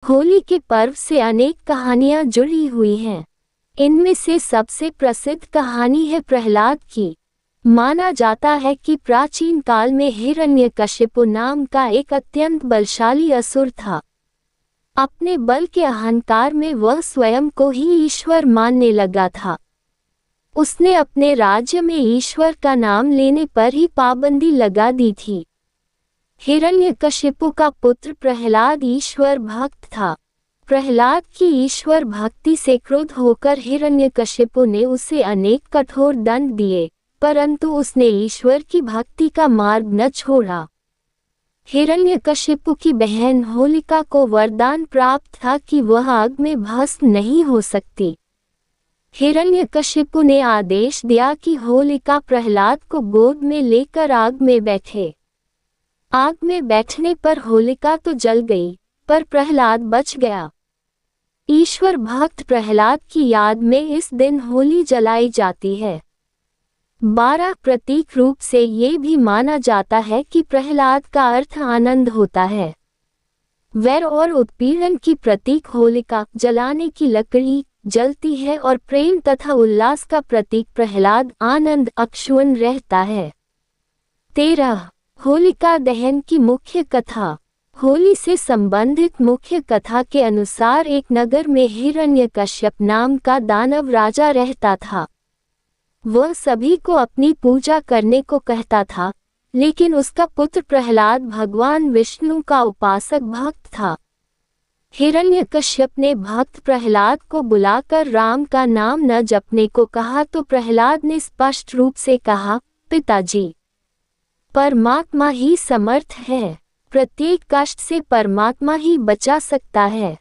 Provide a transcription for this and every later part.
होली के पर्व से अनेक कहानियां जुड़ी हुई हैं। इनमें से सबसे प्रसिद्ध कहानी है प्रहलाद की। माना जाता है कि प्राचीन काल में हिरण्यकशिपु नाम का एक अत्यंत बलशाली असुर था। अपने बल के अहंकार में वह स्वयं को ही ईश्वर मानने लगा था। उसने अपने राज्य में ईश्वर का नाम लेने पर ही पाबंदी लगा दी थी। हिरण्यकशिपु का पुत्र प्रहलाद ईश्वर भक्त था। प्रहलाद की ईश्वर भक्ति से क्रुद्ध होकर हिरण्यकशिपु ने उसे अनेक कठोर दंड दिए, परंतु उसने ईश्वर की भक्ति का मार्ग न छोड़ा। हिरण्यकशिपु की बहन होलिका को वरदान प्राप्त था कि वह आग में भस्म नहीं हो सकती। हिरण्यकशिपु ने आदेश दिया कि होलिका प्रहलाद को गोद में लेकर आग में बैठे। आग में बैठने पर होलिका तो जल गई, पर प्रहलाद बच गया। ईश्वर भक्त प्रहलाद की याद में इस दिन होली जलाई जाती है। 12 प्रतीक रूप से ये भी माना जाता है कि प्रहलाद का अर्थ आनंद होता है। वैर और उत्पीड़न की प्रतीक होलिका जलाने की लकड़ी जलती है और प्रेम तथा उल्लास का प्रतीक प्रहलाद आनंद अक्षुण्ण रहता है। 13 होलिका दहन की मुख्य कथा। होली से संबंधित मुख्य कथा के अनुसार एक नगर में हिरण्यकश्यप नाम का दानव राजा रहता था। वह सभी को अपनी पूजा करने को कहता था, लेकिन उसका पुत्र प्रहलाद भगवान विष्णु का उपासक भक्त था। हिरण्यकश्यप ने भक्त प्रहलाद को बुलाकर राम का नाम न जपने को कहा तो प्रहलाद ने स्पष्ट रूप से कहा, पिताजी, परमात्मा ही समर्थ है। प्रत्येक कष्ट से परमात्मा ही बचा सकता है,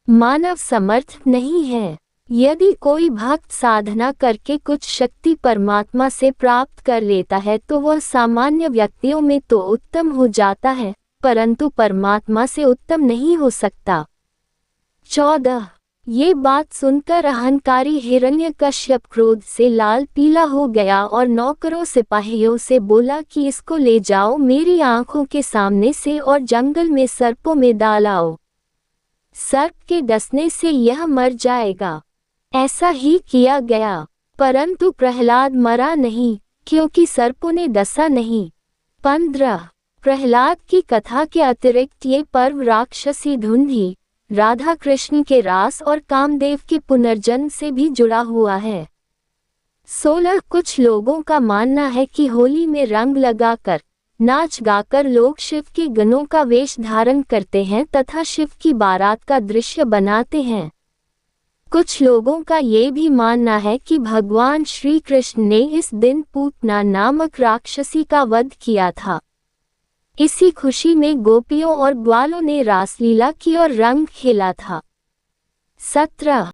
मानव समर्थ नहीं है। यदि कोई भक्त साधना करके कुछ शक्ति परमात्मा से प्राप्त कर लेता है तो वह सामान्य व्यक्तियों में तो उत्तम हो जाता है, परंतु परमात्मा से उत्तम नहीं हो सकता। 14 ये बात सुनकर अहंकारी हिरण्यकश्यप क्रोध से लाल पीला हो गया और नौकरों सिपाहियों से बोला कि इसको ले जाओ मेरी आंखों के सामने से और जंगल में सर्पों में डालाओ। सर्प के डसने से यह मर जाएगा। ऐसा ही किया गया, परंतु प्रहलाद मरा नहीं, क्योंकि सर्पों ने डसा नहीं। 15 प्रहलाद की कथा के अतिरिक्त ये पर्व राक्षसी धुंधी, राधा कृष्ण के रास और कामदेव के पुनर्जन्म से भी जुड़ा हुआ है। 16 कुछ लोगों का मानना है कि होली में रंग लगाकर नाच गाकर लोग शिव के गणों का वेश धारण करते हैं तथा शिव की बारात का दृश्य बनाते हैं। कुछ लोगों का ये भी मानना है कि भगवान श्री कृष्ण ने इस दिन पूतना नामक राक्षसी का वध किया था। इसी खुशी में गोपियों और ग्वालों ने रासलीला की और रंग खेला था। 17